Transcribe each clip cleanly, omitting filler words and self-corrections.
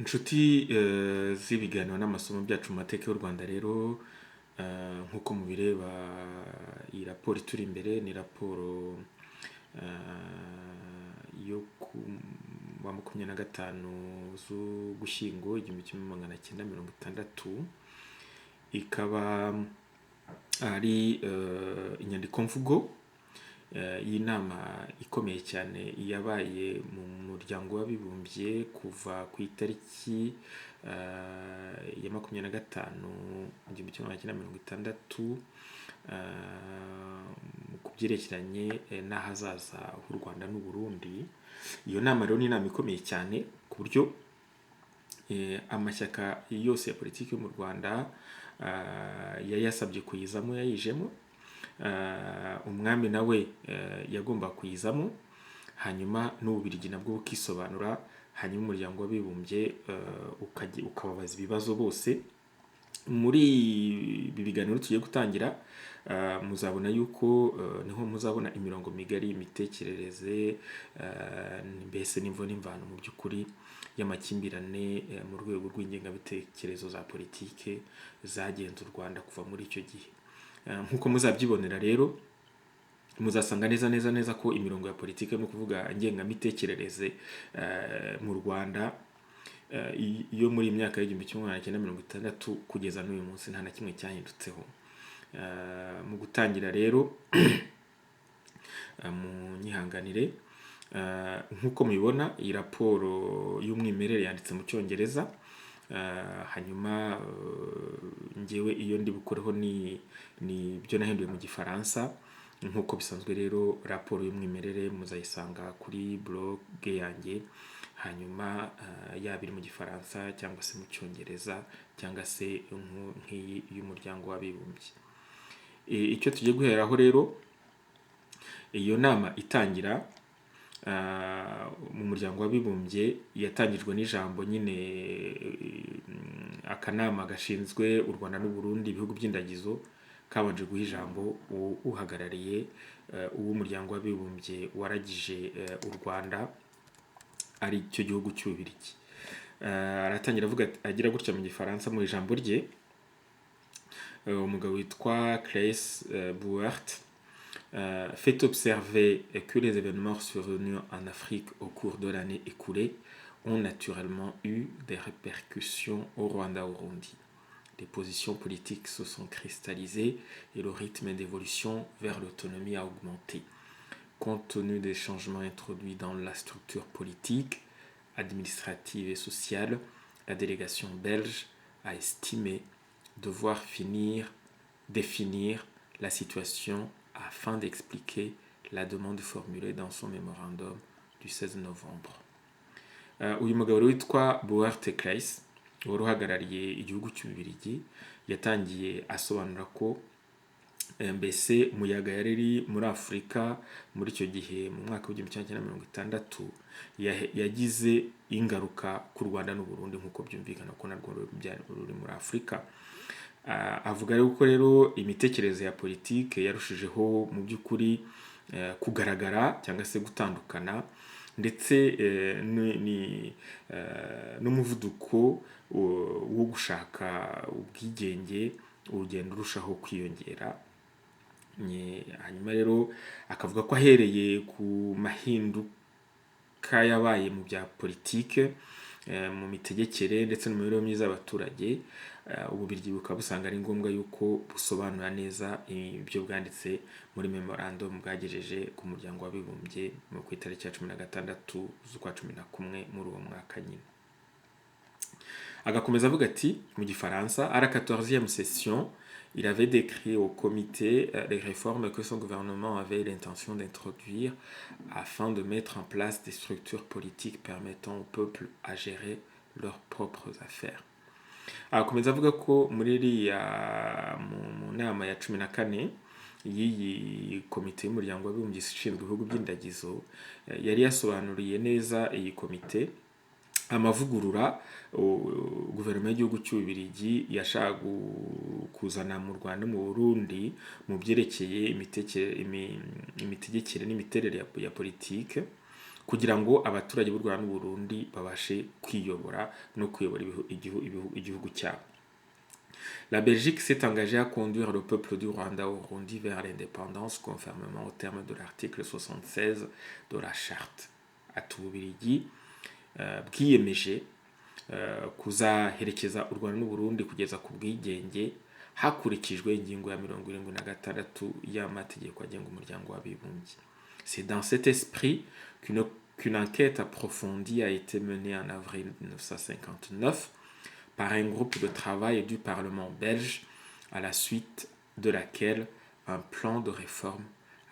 Inshuti z'ibiganiro n'amasomo byacu mu mateka y'u Rwanda rero, nk'uko mubireba iyi raporo ituri imbere ni raporo yo ku wa 25 z'Ugushyingo 1960, ikaba ari inyandikomvugo y'inama ikomeye cyane yabaye mu muryango w'abibumbye kuva ku itariki ya 25 1960 ku byerekeranye n'ahazaza h'u Rwanda n'u Burundi. Iyo nama rero ni inama ikomeye cyane ku buryo amashyaka yose ya politiki yo mu Rwanda yari yasabye kuyizamo yayijemo. Umwami nawe yagomba kuyizamo, hanyuma n'Ububiligi nabwo bukisobanura, hanyuma umuryango w'abibumbye ukababaza ibibazo bose. Muri ibi biganiro tugiye gutangira, muzabona yuko niho muzabona imirongo migari y'imitekerereze, mbese n'imvo n'imvano mu by'ukuri y'amakimbirane mu rwego rw'ingengabitekerezo za politike zagenze u Rwanda kuva muri icyo gihe. Nk'uko muzabyibonera rero, muzasanga neza ko imirongo ya politike no kuvuga ngengamitekerereze mu Rwanda iyo muri imyaka y'1960 kugeza n'uyu munsi nta na kimwe cyahindutseho. Mu gutangira rero mu nyihanganire, nk'uko mubibona iyi raporo y'umwimerere yanditse mu Cyongereza, hanyuma ngewe iyo ndi bukoreho ni byo nahinduye mu Gifaransa. Nk'uko bisanzwe rero raporo y'umwimerere muzayisanga kuri blog yanjye, hanyuma yaba iri mu Gifaransa cyangwa se mu Cyongereza cyangwa se nk'iyi y'umuryango w'abibumbye. Icyo tugiye guheraho rero, iyo nama itangira mu muryango w'abibumbye yatangijwe n'ijambo nyine akanama gashinzwe u Rwanda n'u Burundi ibihugu by'indagizo kabanje guha ijambo uhagarariye uw'umuryango w'abibumbye waragije u Rwanda ari cyo gihugu cy'Ububiligi. Aratangira agira gutya mu Gifaransa mu ijambo rye. Umugabo witwa Claes Buart fait observer que les événements survenus en Afrique au cours de l'année écoulée ont naturellement eu des répercussions au Rwanda-Burundi. Les positions politiques se sont cristallisées et le rythme d'évolution vers l'autonomie a augmenté. Compte tenu des changements introduits dans la structure politique, administrative et sociale, la délégation belge a estimé devoir définir la situation afin d'expliquer la demande formulée dans son mémorandum du 16 novembre. Uyu mugabo witwa Buart Claes wari uhagarariye igihugu cy'Ububiligi yatangiye asobanura ko mbese umuyaga yari muri Afurika muri icyo gihe mu mwaka w'1960 yagize ingaruka ku Rwanda n'u Burundi, nk'uko byumvikana ko narwo ruri muri Afurika. Avuga yuko rero imitekerereze ya politike yarushijeho mu by'ukuri kugaragara cyangwa se gutandukana, ndetse n'umuvuduko wo gushaka ubwigenge urugendo urushaho kwiyongera. Hanyuma rero akavuga ko ahereye ku mahinduka yabaye mu bya politike, mu mitegekere ndetse no mu mibereho myiza y'abaturage, Ububiligi bukaba busanga ari ngombwa yuko busobanura neza ibyo bwanditse muri memorandum bwagejeje ku muryango w'abibumbye ku itariki ya 16 z'ukwa 11 muri uwo mwaka nyine. Agakomeza avuga ati mu Gifaransa, à la 14e session, il avait décrit au comité les réformes que son gouvernement avait l'intention d'introduire afin de mettre en place des structures politiques permettant au peuple à gérer leurs propres affaires. Akomeza avuga ko muri iriya mu nama ya 14 y'iyi komite y'umuryango w'abibumbye ishinzwe ibihugu by'indagizo, yari yasobanuriye neza iyi komite amavugurura guverinoma y'igihugu cy'Ububiligi yashaka kuzana mu Rwanda mu Burundi mu byerekeye imitegekere n'imiterere ya politike, kugira ngo abaturage b'u Rwanda n'u Burundi babashe kwiyobora no kuyobora igihugu cyabo. La Belgique s'est engagée à conduire le peuple du Rwanda au Burundi vers l'indépendance conformément aux termes de l'article 76 de la charte. Ati Ububiligi bwiyemeje kuzaherekeza u Rwanda n'u Burundi kugeza ku bwigenge hakurikijwe ingingo ya 76 y'amategeko agenga umuryango w'abibumbye. C'est dans cet esprit qu'une enquête approfondie a été menée en avril 1959 par un groupe de travail du Parlement belge, à la suite de laquelle un plan de réforme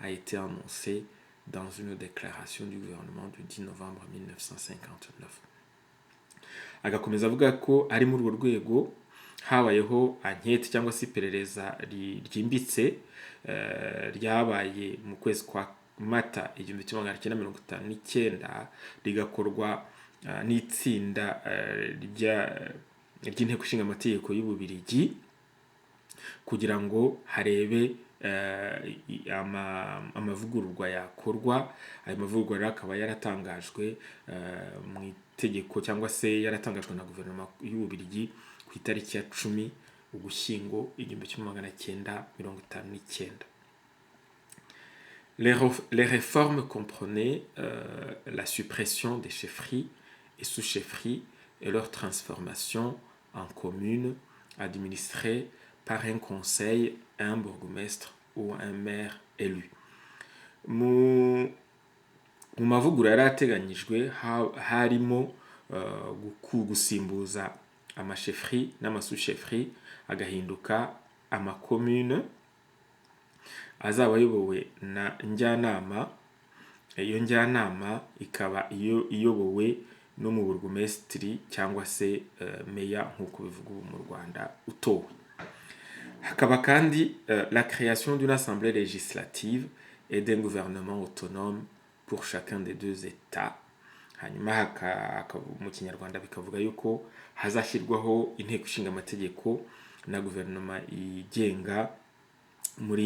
a été annoncé dans une déclaration du gouvernement du 10 novembre 1959. Agakomeza avuga ko ari muri urwo rwego habayeho ankete cyangwa se iperereza ryimbitse ryabaye mu kwezi kwa Mata 1959 rigakorwa n'itsinda ry'inteko ishinga amategeko y'Ububiligi kugira ngo harebe amavugururwa yakorwa. Ayo mavugururwa akaba yaratangajwe mu itegeko cyangwa se yaratangajwe na guverinoma y'Ububiligi ku itariki ya 10 Ugushyingo 1959. Les réformes comprenaient la suppression des chefferies et sous-chefferies et leur transformation en communes administrées par un conseil, un bourgmestre ou un maire élu. Mu mavugurura yarateganyijwe harimo gusimbuza amashefri n'amasushefri agahinduka amakomune azaba ayobowe na njyanama. Iyo njyanama ikaba iyobowe no mu burugumesitiri cyangwa se meya nk'uko bivuga mu Rwanda utowe. Hakaba kandi la création d'une assemblée législative et d'un gouvernement autonome pour chacun des deux états. Hanyuma mu Kinyarwanda bikavuga yuko hazashyirwaho inteko ishinga amategeko na guverinoma igenga mu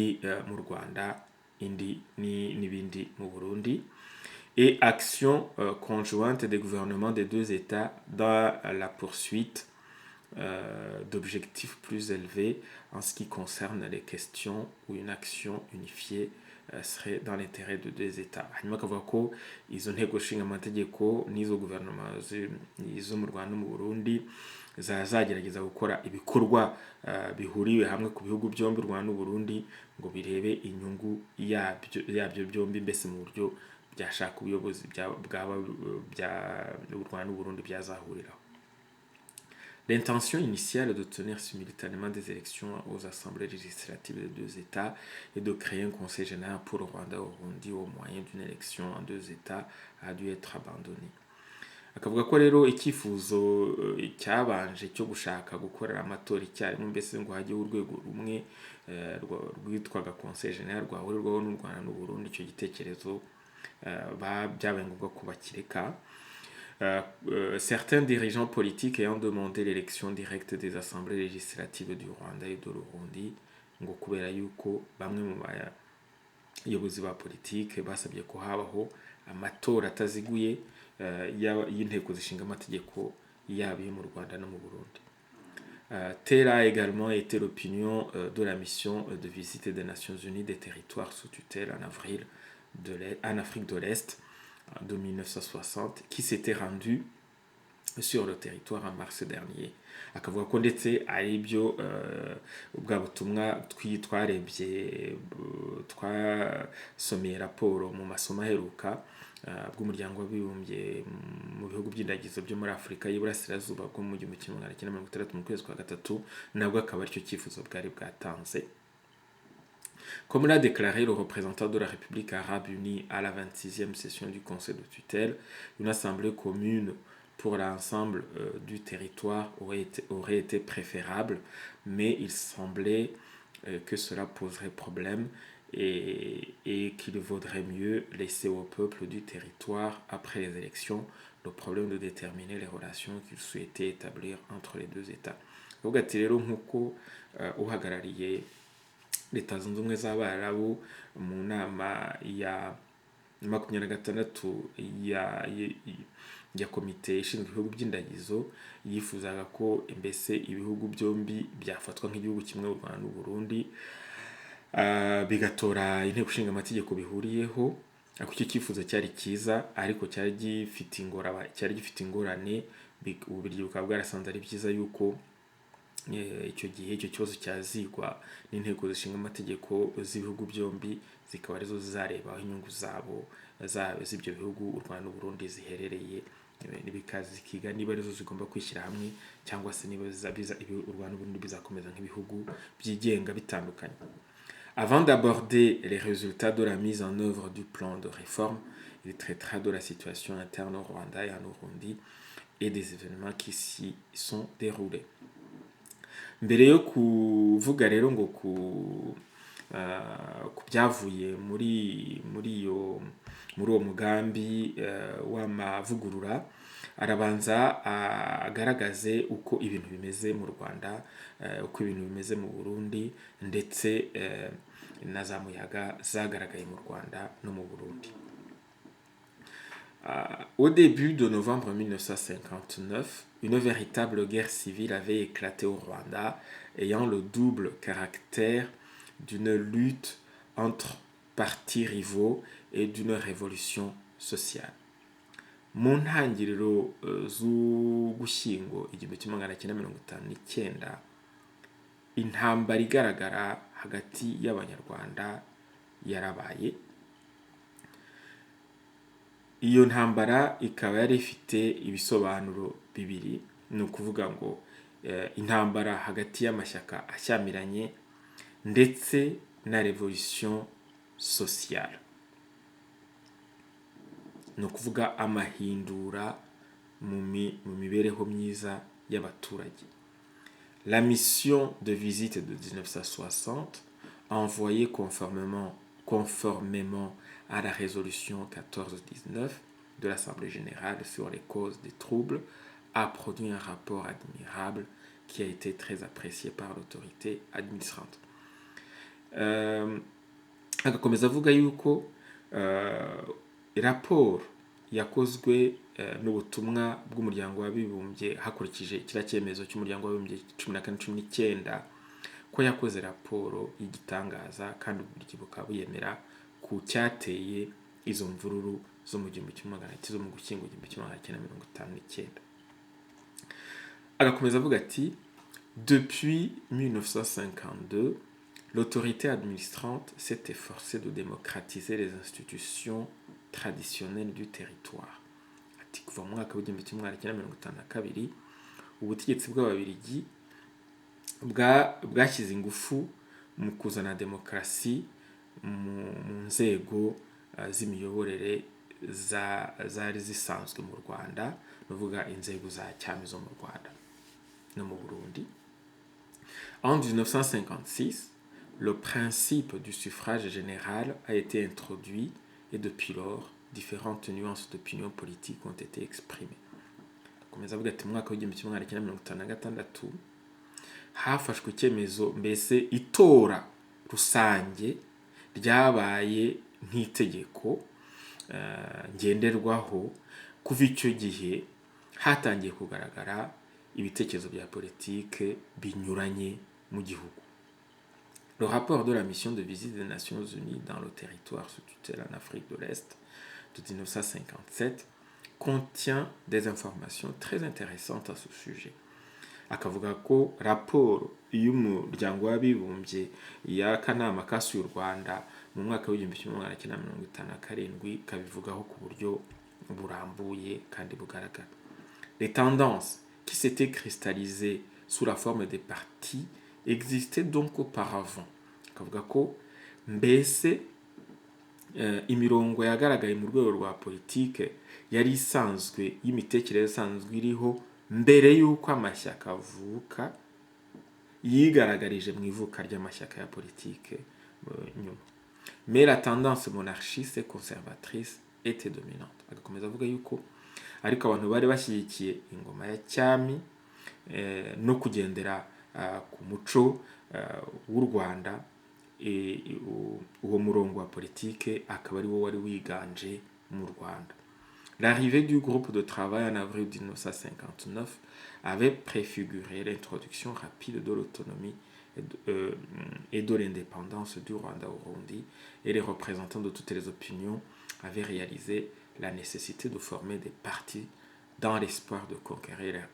Rwanda n'ibindi mu Burundi, et action conjointe des gouvernements des deux États dans la poursuite d'objectifs plus élevés en ce qui concerne les questions où une action unifiée serait dans l'intérêt de deux États. Hanyuma akavuga ko izo nteko ishinga amategeko n'izo guverinoma zo mu Rwanda no mu Burundi zagerageza gukora ibikorwa bihuriwe hamwe ku bihugu byombi u Rwanda n'u Burundi ngo birebe inyungu yabyo byombi, mbese mu buryo byashaka ubuyobozi bwaba u Rwanda n'u Burundi byazahuriraho. L'intention initiale de tenir simultanément des élections aux assemblées législatives des deux États et de créer un conseil général pour le Rwanda au Burundi au moyen d'une élection en deux États a dû être abandonnée. Akavuga ko rero icyifuzo cyabanje cyo gushaka gukorera amatora icyarimwe, mbese ngo hajye urwego rumwe rwitwaga conseil général rwahurirwaho n'u Rwanda n'u Burundi, icyo gitekerezo byabaye ngombwa ko bakireka. Certains dirigeants politiques ayant demandé l'élection directe des assemblées législatives du Rwanda et de l'Urundi ngo kubera yuko bamwe mu bayobozi ba politike basabye ko habaho amatora ataziguye y'inteko zishinga amategeko yabo mu Rwanda no mu Burundi. Telle a également été l'opinion de la mission de visite des Nations Unies des territoires sous tutelle en Afrique de l'Est de 1960 qui s'était rendu sur le territoire en mars dernier. Akavuga ko ndetse ari byo ubwa butumwa twarebye twasomeye raporo mu masomo aheruka bw'umuryango w'abibumbye mu bihugu by'indagizo byo muri Afurika y'Iburasirazuba bwo mu 1960 mu kwezi kwa gatatu, nabwo akaba aricyo cyifuzo bwari bwatanze. Comme l'a déclaré le représentant de la République arabe unie à la 26e session du Conseil de tutelle, une assemblée commune pour l'ensemble du territoire aurait été préférable, mais il semblait que cela poserait problème et qu'il vaudrait mieux laisser au peuple du territoire, après les élections, le problème de déterminer les relations qu'il souhaitait établir entre les deux États. Donc, ati rero nk'uko uhagarariye Leta Zunze Ubumwe z'Abarabu mu nama 26 ya komite ishinzwe ibihugu by'indagizo yifuzaga ko mbese ibihugu byombi byafatwa nk'igihugu kimwe, u Rwanda n'u Burundi, bigatora inteko ishinga amategeko bihuriyeho. Ako icyo cyifuzo cyari cyiza, ariko cyari gifite ingorane. Ububiligi bukaba bwarasanze ari byiza yuko icyo gihe icyo kibazo cyazigwa n'inteko zishinga amategeko z'ibihugu byombi, zikaba arizo zizareba aho inyungu z'ibyo bihugu u Rwanda n'u Burundi ziherereye, zikiga niba arizo zigomba kwishyira hamwe cyangwa se niba u Rwanda n'u Burundi bizakomeza nk'ibihugu byigenga bitandukanye. Avant d'aborder les résultats de la mise en œuvre du plan de réforme, il traitera de la situation interne au Rwanda et en Burundi et des événements qui s'y sont déroulés. Mbere yo kuvuga rero ngo ku byavuye muri uwo mugambi w'amavugurura, arabanza agaragaze uko ibintu bimeze mu Rwanda, uko ibintu bimeze mu Burundi, ndetse na za muyaga zagaragaye mu Rwanda no mu Burundi. Au début de novembre 1959, une véritable guerre civile avait éclaté au Rwanda, ayant le double caractère d'une lutte entre partis rivaux et d'une révolution sociale. Mu ntangiriro z'Ugushyingo 1959, intambara igaragara hagati y'Abanyarwanda yarabaye. Iyo ntambara ikaba yari ifite ibisobanuro bibiri. Ni ukuvuga ngo intambara hagati y'amashyaka ashyamiranye ndetse na revolution sociale, ni ukuvuga amahindura mu mibereho myiza y'abaturage. La mission de visite de 1960, envoyée conformément à la résolution 1419 de l'Assemblée générale sur les causes des troubles, a produit un rapport admirable qui a été très apprécié par l'autorité administrante. Agakomeza avuga yuko raporo yakozwe n'ubutumwa bw'umuryango w'abibumbye hakurikije kiriya cyemezo cy'umuryango w'abibumbye 1419, ko yakoze raporo y'igitangaza kandi uburyo bukaba buyemera ku cyateye izo mvururu zo mu Ugushyingo 1959. Agakomeza avuga ati: Depuis 1952, l'autorité administrante s'est efforcée de démocratiser les institutions traditionnelles du territoire. Ati kuva mu mwaka w'igihumbi kimwe magana cyenda mirongo itanu na kabiri, ubutegetsi bw'Ababiligi bwashyize ingufu mu kuzana demokarasi mu nzego z'imiyoborere zari zisanzwe mu Rwanda, nuvuga inzego za cyami zo mu Rwanda no mu Burundi. En 1956, le principe du suffrage général a été introduit et depuis lors, différentes nuances d'opinion politique ont été exprimées. Komeza avuga ati mu mwaka w'igihumbi kimwe magana cyenda mirongo itanu na gatandatu hafashwe icyemezo, mbese itora rusange ryabaye nk'itegeko ngenderwaho. Kuva icyo gihe hatangiye kugaragara ibitekerezo bya politike binyuranye mu gihugu. Le rapport de la mission de visite des Nations Unies dans le territoire sous tutelle en Afrique de l'Est de 1957 contient des informations très intéressantes à ce sujet. Akavuga ko raporo y'umuryango w'abibumbye y'akanama kasuye u Rwanda mu mwaka w'igihumbi kimwe magana cyenda mirongo itanu na karindwi kabivugaho ku buryo burambuye kandi bugaragara. Les tendances qui s'étaient cristallisées sous la forme des partis existaient donc auparavant. Akavuga ko mbese imirongo yagaragaye mu rwego rwa politike yari isanzwe y'imitekerereze isanzwe iriho mbere y'uko amashyaka avuka, yigaragarije mu ivuka ry'amashyaka ya politike nyuma. Mais la tendance monarchiste et conservatrice était dominante. Agakomeza avuga yuko ariko abantu bari bashyigikiye ingoma ya cyami no kugendera ku muco w'u Rwanda, uwo murongo wa politike akaba ari wo wari wiganje mu Rwanda. L'arrivée du groupe de travail en avril 1959 avait préfiguré l'introduction rapide de l'autonomie et de l'indépendance du Rwanda-Urundi, et les représentants de toutes les opinions avaient réalisé la nécessité de former des partis dans l'espoir de conquérir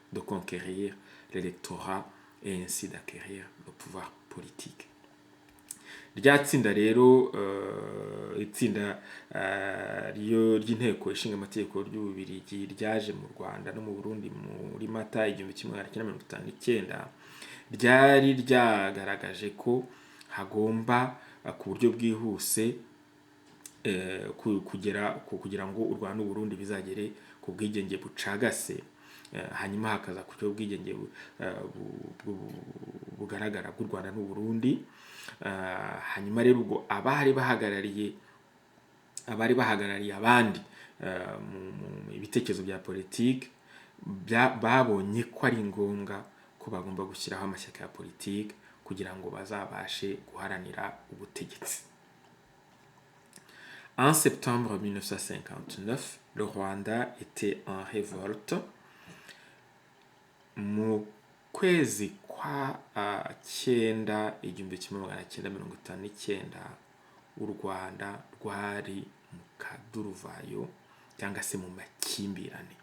l'électorat et ainsi d'acquérir le pouvoir politique. Rya tsinda rero itsinda ry'inteko ishinga amategeko ry'Ububiligi ryaje mu Rwanda no mu Burundi muri Mata 1959 ryari ryagaragaje ko hagomba ku buryo bwihuse kugira ngo u Rwanda n'u Burundi bizagere ku bwigenge bucagase, hanyuma hakaza ku buryo bwigenge bugaragara bw'u Rwanda n'u Burundi. Hanyuma rero ubwo abari bahagarariye abandi mu ibitekerezo bya politiki babonye ko ari ngombwa ko bagomba gushyiraho amashyaka ya politiki kugira ngo bazabashe guharanira ubutegetsi. En septembre 1959, le Rwanda était en révolte. Mu kwezi kwa cyenda 1959 u Rwanda rwari mu kaduruvayo cyangwa se mu makimbirane.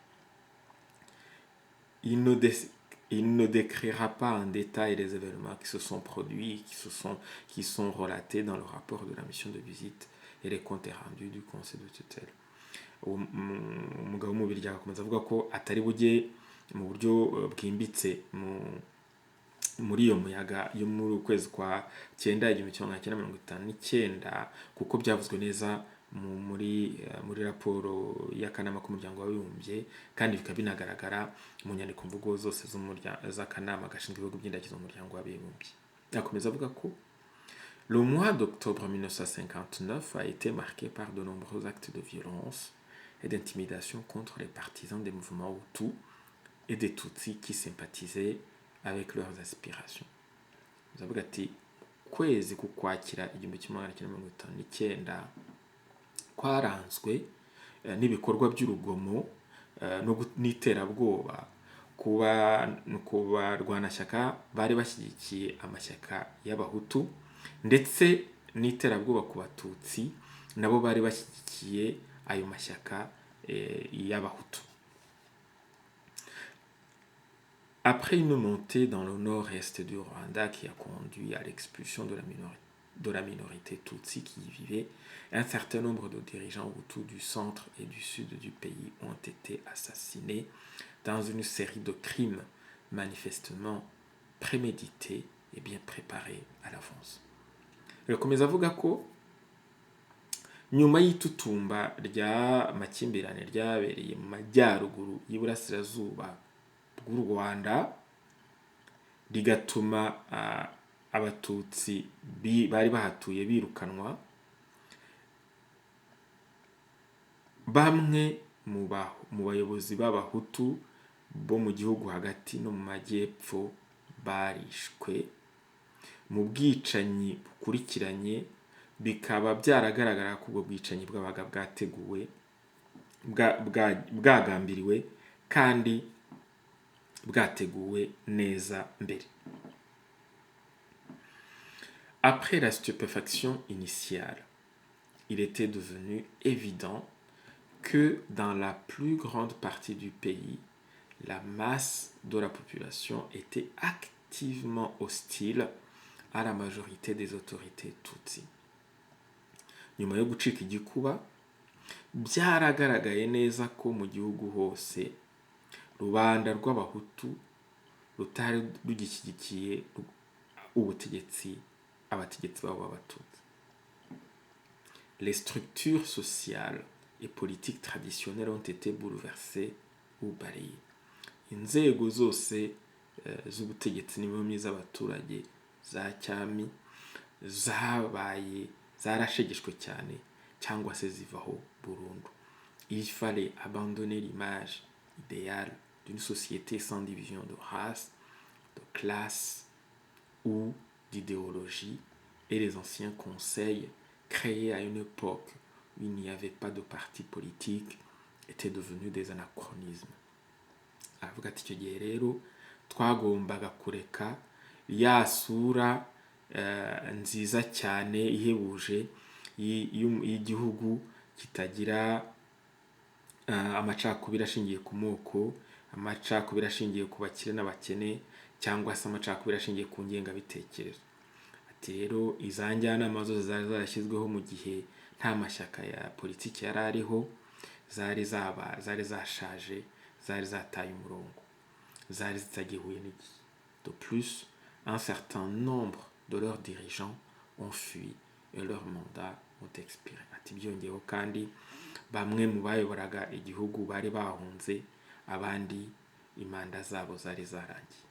Il ne décrira pas en détail les événements qui se sont produits, qui sont relatés dans le rapport de la mission de visite et les comptes rendus du conseil de tutelle. Umugabo w'umubiri akomeza avuga ko atari bujye mu buryo bwimbitse muri iyo muyaga yo muri ukwezi kwa 1959 kuko byavuzwe neza muri raporo y'akanama k'umuryango w'abibumbye, kandi bikaba binagaragara mu nyandiko mvugo zose z'akanama gashinzwe ibihugu by'indagizo mu muryango w'abibumbye. Akomeza avuga ko le mois d'octobre 1959 a été marqué par de nombreux actes de violence et d'intimidation contre les partisans des mouvements Hutus et des Tutsis qui sympathisaient avec leurs aspirations. Avuga ati kwezi kukwakira 1959 kwaranzwe n'ibikorwa by'urugomo n'iterabwoba kuba barwanashyaka bari bashyigikiye amashyaka y'abahutu ndetse n'iterabwoba ku batutsi nabo bari bashyigikiye ayo mashyaka y'abahutu. Après une montée dans le nord-est du Rwanda qui a conduit à l'expulsion de la minorité Tutsi qui y vivait, un certain nombre de dirigeants Hutus du centre et du sud du pays ont été assassinés dans une série de crimes manifestement prémédités et bien préparés à l'avance. Rakomeza avuga ko nyuma y'itutumba rya makimbirane ryabereye mu majyaruguru y'Iburasirazuba bw'u Rwanda rigatuma abatutsi bari bahatuye birukanwa, bamwe mu bayobozi b'abahutu bo mu gihugu hagati no mu majyepfo barishwe. Mu bwicanyi bukurikiranye bikaba byaragaragara ko ubwo bwicanyi bwabaga bwateguwe bwagambiriwe kandi bwateguwe neza mbere. Après la stupéfaction initiale, il était devenu évident que dans la plus grande partie du pays, la masse de la population était activement hostile à la majorité des autorités Tutsi. Nyuma yo gucika igikuba, byaragaragaye neza ko mu gihugu hose rubanda rw'abahutu rutari rugishyigikiye abategetsi babo b'abatutsi. Les structures sociales et politiques traditionnelles ont été bouleversées ou balayées. Inzego zose z'ubutegetsi n'imibereho z'abaturage za cyami zarashegeshwe cyane cyangwa se zivaho burundu. Il fallait abandonner l'image idéale d'une société sans division de race, de classe ou d'idéologie et les anciens conseils créés à une époque où il n'y avait pas de parti politique étaient devenus des anachronismes. aravuga ati icyo gihe rero twagombaga kureka ya sura nziza cyane ihebuje y'igihugu kitagira amacakubiri ashingiye ku moko, amacakubiri ashingiye ku bakire n'abakene, cyangwa se amacakubiri ashingiye ku ngengabitekerezo. Ati rero iza njyanama zose zari zarashyizweho mu gihe nta mashyaka ya politiki yari ariho, zari zashaje, zari zataye umurongo, zari zitagihuye n'igihe. De plus, un certain nombre de leurs dirigeants ont fui et leurs mandats ont expiré. Ati byongeyeho kandi bamwe mu bayoboraga igihugu bari bahunze, abandi imanda zabo zari zarangiye.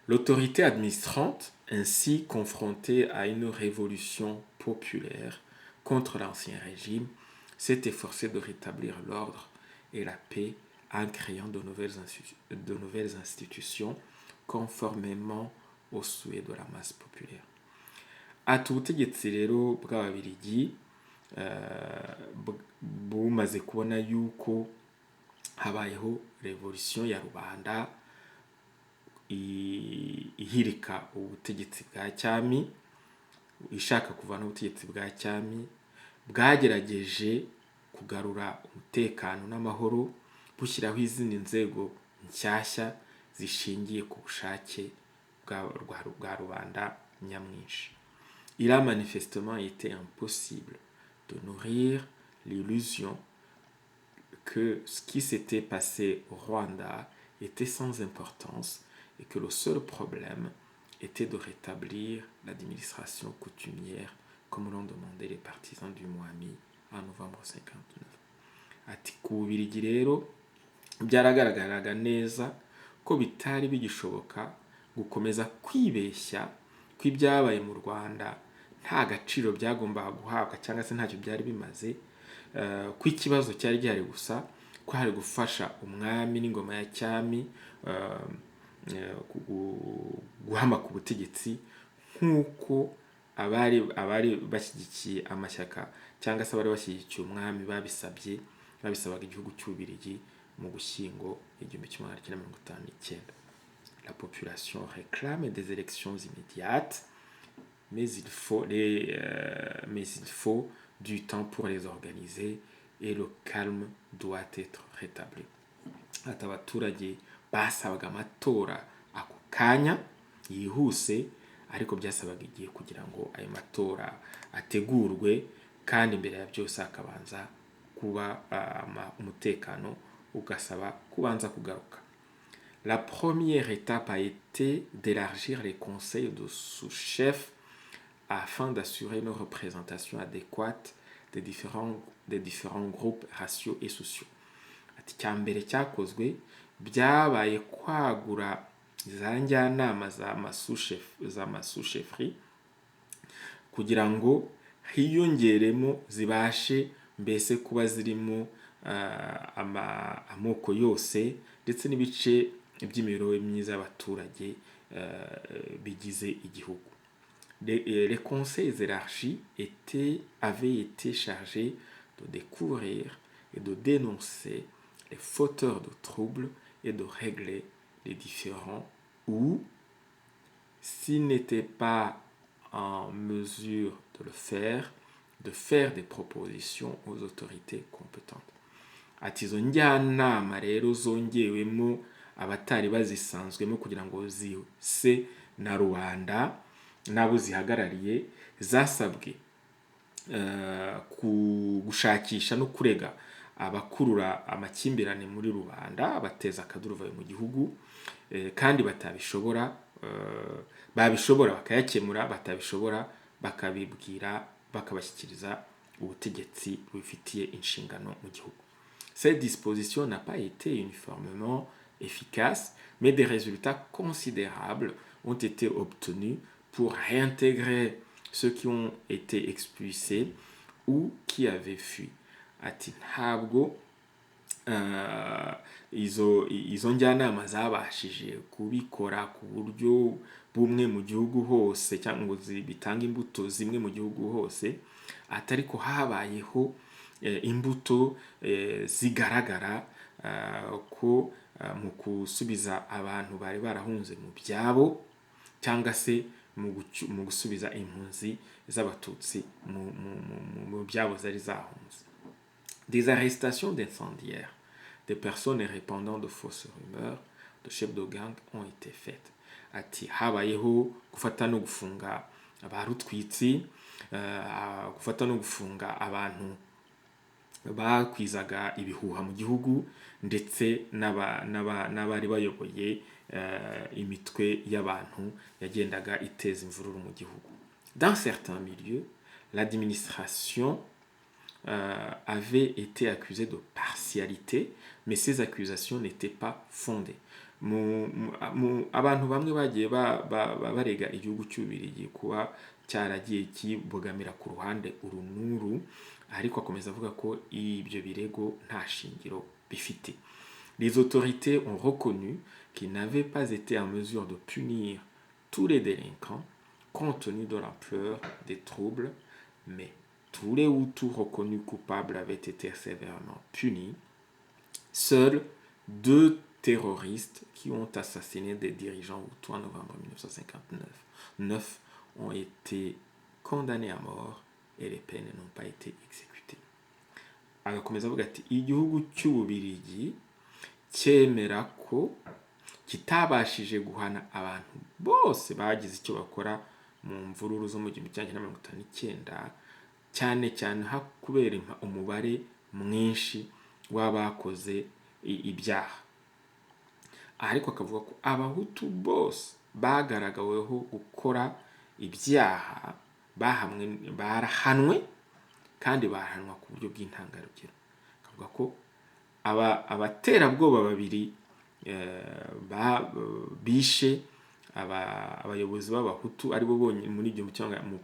L'autorité administrante, ainsi confrontée à une révolution populaire contre l'ancien régime, s'est efforcée de rétablir l'ordre et la paix en créant de nouvelles institutions conformément aux souhaits de la masse populaire. Ati ubutegetsi rero bw'Ababiligi bumaze kubona yuko habayeho revolution ya rubanda ihirika ubutegetsi bwa cyami, ishaka kuvana ubutegetsi bwa cyami, bwagerageje kugarura umutekano n'amahoro, bushyiraho izindi nzego nshyashya zishingiye ku bushake bwa rubanda nyamwinshi. Il a manifestement été impossible de nourrir l'illusion que ce qui s'était passé au Rwanda était sans importance et que le seul problème était de rétablir l'administration coutumière comme l'ont demandé les partisans du Mwami en novembre 59. Ati ku Bubiligi rero byaragaragaraga neza ko bitari bigishoboka gukomeza kwibeshya ko ibyabaye mu Rwanda nta gaciro byagombaga guhabwa cyangwa se ntacyo byari bimaze, ko ikibazo cyari gihari gusa ko hari gufasha umwami n'ingoma ya cyami guhama ku butegetsi nk'uko abari bashyigikiye amashyaka cyangwa se abari bashyigikiye umwami babisabaga igihugu cy'Ububiligi mu Gushyingo 1959. La population réclame des élections immédiates, mais il faut du temps pour les organiser et le calme doit être rétabli. Ati abaturage basabaga amatora ako kanya yihuse, ariko byasabaga igihe kugira ngo ayo matora ategurwe, kandi imbere ya byose akabanza kuba umutekano ugasaba kubanza kugaruka. La première étape a été d'élargir les conseils de sous-chefs afin d'assurer une représentation adéquate des différents groupes raciaux et sociaux. Ati cyambere cyakozwe byabaye kwagura za njyanama za masushefri kugira ngo hiyongeremo zibashe mbese kuba zirimo amoko yose ndetse n'ibice by'imibereho myiza y'abaturage bigize igihugu. Les conseils élargis avaient été chargés de découvrir et de dénoncer les fauteurs de troubles et de régler les différends ou, s'ils n'étaient pas en mesure de le faire, de faire des propositions aux autorités compétentes. Ati izo njyanama rero zongewemo abatari bazisanzwemo kugira ngo zise na rubanda n'abo zihagarariye, zasabwe gushakisha no kurega abakurura amakimbirane muri rubanda, abateza akaduruvayo mu gihugu, kandi babishobora bakayakemura, batabishobora bakabibwira, bakabashyikiriza ubutegetsi bubifitiye inshingano mu gihugu. Cette disposition n'a pas été uniformément efficace, mais des résultats considérables ont été obtenus pour réintégrer ceux qui ont été expulsés ou qui avaient fui. Ati ntabwo izo njyanama zabashije kubikora ku buryo bumwe mu gihugu hose cyangwa ngo bitanga imbuto zimwe mu gihugu hose, atari ko habayeho imbuto zigaragara ko mu gusubiza abantu bari barahunze mu byabo cyangwa se mu gusubiza impunzi z'abatutsi mu byabo zari zahunze. Des arrestations d'incendiaires, des personnes répandant de fausses rumeurs, de chefs de gang ont été faites. Ati habayeho gufata no gufunga abarutwitsi, gufata no gufunga abantu bakwizaga ibihuha mu gihugu, ndetse n'abari bayoboye imitwe y'abantu yagendaga iteza imvururu mu gihugu. Dans certains milieux, l'administration avait été accusée de partialité, mais ces accusations n'étaient pas fondées. Abantu bamwe bagiye barega igihugu cy'Ububiligi kuba cyaragiye kibogamira ku ruhande uru n'uru, ariko akomeza avuga ko ibyo birego nta shingiro bifite. Les autorités ont reconnu qu'ils n'avaient pas été en mesure de punir tous les délinquants compte tenu de l'ampleur des troubles, mais tous les Hutus reconnus coupables avaient été sévèrement punis. Seuls 2 terroristes qui ont assassiné des dirigeants Hutus en novembre 1959 ont été condamnés à mort et les peines n'ont pas été exécutées. Agakomeza avuga ati igihugu cy'Ububiligi cyemera ko kitabashije guhana abantu bose bagize icyo bakora mu mvururu zo mu 1959, cyane cyane kubera umubare mwinshi w'abakoze ibyaha. Ariko akavuga ko abahutu bose bagaragaweho gukora ibyaha barahanwe kandi bahanwa ku buryo bw'intangarugero. Akavuga ko abaterabwoba babiri bishe abayobozi b'abahutu aribo bonyine muri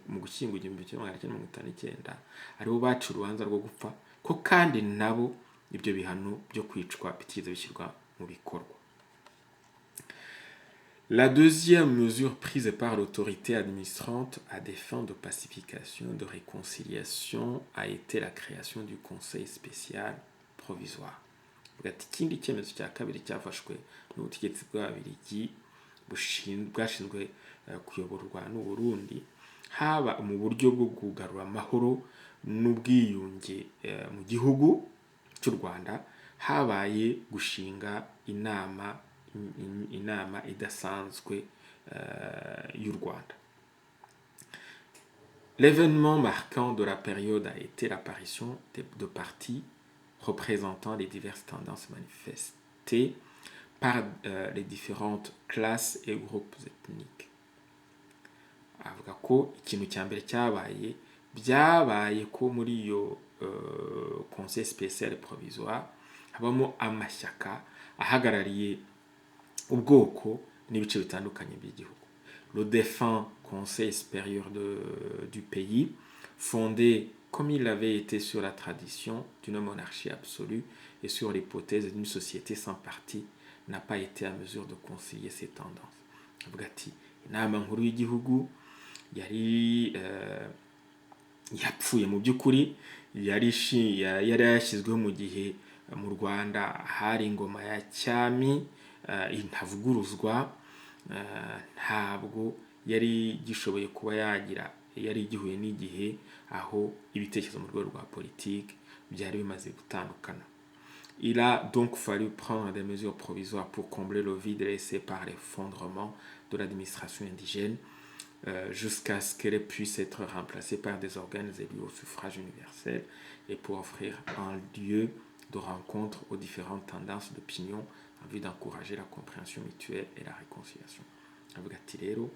mu gushyingo 1959 aribo baciye urubanza rwo gupfa, ko kandi nabo ibyo bihano byo kwicwa bitigeze bishyirwa mu bikorwa. La deuxième mesure prise par l'autorité administrante à des fins de pacification, de réconciliation, a été la création du Conseil spécial provisoire. Ikindi cyemezo cya kabiri cyafashwe n'ubutegetsi bw'Ababiligi bwashinzwe kuyoborwa n'u Burundi, haba mu buryo bwo kugarura amahoro n'ubwiyunge mu gihugu cy'u Rwanda, habaye gushinga inama idasanzwe y'u Rwanda. L'événement marquant de la période a été l'apparition de partis représentant les diverses tendances manifestées par les différentes classes et groupes ethniques. Avuga ko ikintu cya mbere byabaye ko muri iyo conseil spécial provisoire habamo amashyaka ahagarariye ubwoko n'ibice bitandukanye by'igihugu. Le défunt Conseil supérieur du pays, fondé comme il avait été sur la tradition d'une monarchie absolue et sur l'hypothèse d'une société sans parti, n'a pas été à mesure de concilier ces tendances. Avuga ati inama nkuru y'igihugu yari yapfuye mu by'ukuri, yari yashyizweho mu gihe mu Rwanda hari ingoma ya cyami intavuguruzwa, ntabwo yari gishoboye kuba yari gihuye n'igihe aho ibitekerezo mu rwego rwa politiki byari bimaze gutandukana. Il a donc fallu prendre des mesures provisoires pour combler le vide laissé par l'effondrement de l'administration indigène, jusqu'à ce qu'elle puisse être remplacée par des organes élus au suffrage universel et pour offrir un lieu de rencontre aux différentes tendances d'opinion en vue d'encourager la compréhension mutuelle et la réconciliation. Avuga ati rero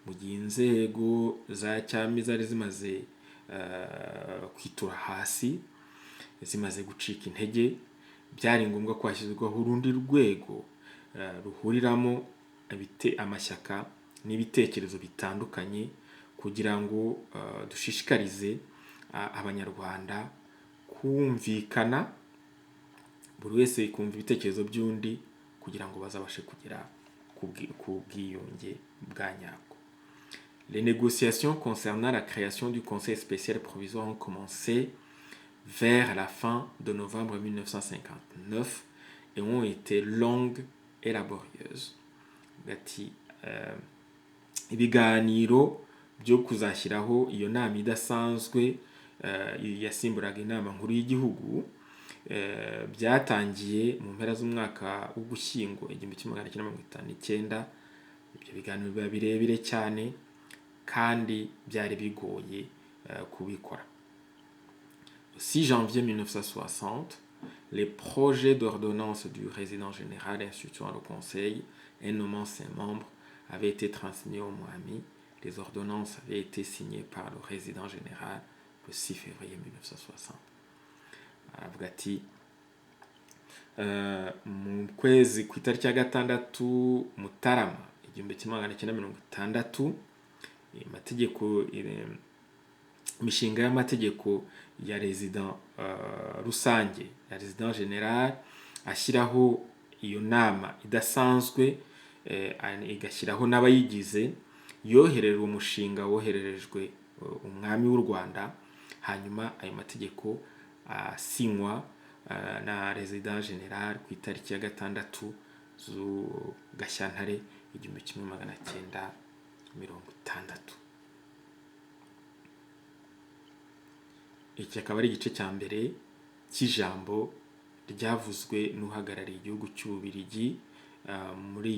mu gihe inzego za cyami zari zimaze kwitura hasi, zimaze gucika intege, byari ngombwa ko hashyirwaho urundi rwego ruhuriramo amashyaka n'ibitekerezo bitandukanye kugira ngo dushishikarize abanyarwanda kumvikana buri wese kumva ibitekerezo by'undi kugira ngo bazabashe kugera ku bwiyunge bwa nyabwo. Les négociations concernant la création du Conseil spécial provisoire ont commencé vers la fin de novembre 1959 et ont été longues et laborieuses. Ibiganiro byo kuzashyiraho iyo nama idasanzwe yasimburaga inama nkuru y'igihugu byatangiye mu mpera z'umwaka w'Ugushyingo 1959. Ibyo biganiro biba birebire cyane kandi byari bigoye kubikora. Le 6 janvier 1960, les projets d'ordonnance du résident général instituant le conseil et nommant ses membres avaient été transmis au Mwami. Les ordonnances avaient été signées par le résident général le 6 février 1960. Aravuga ati mu kwezi ku itariki ya 6 Mutarama 1960 imishinga y'amategeko ya resident rusange ya resident general ashyiraho iyo nama idasanzwe igashyiraho n'abayigize yohererwa umushinga wohererejwe umwami w'u Rwanda, hanyuma ayo mategeko asinywa na resident general ku itariki ya 6 Gashyantare 1960. Iki akaba ari igice cya mbere cy'ijambo ryavuzwe n'uhagarariye igihugu cy'Ububiligi muri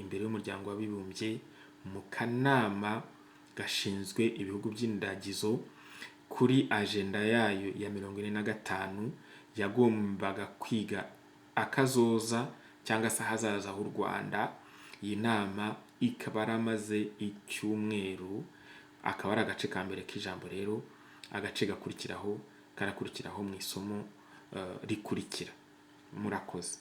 imbere y'umuryango w'abibumbye mu kanama gashinzwe ibihugu by'indagizo kuri agenda yayo ya 45 yagombaga kwiga akazoza cyangwa se hazaza h'u Rwanda. Iyi nama ikaba aramaze icyumweru, akaba ari agace ka mbere k'ijambo. Rero agace karakurikiraho mu isomo rikurikira. Murakoze.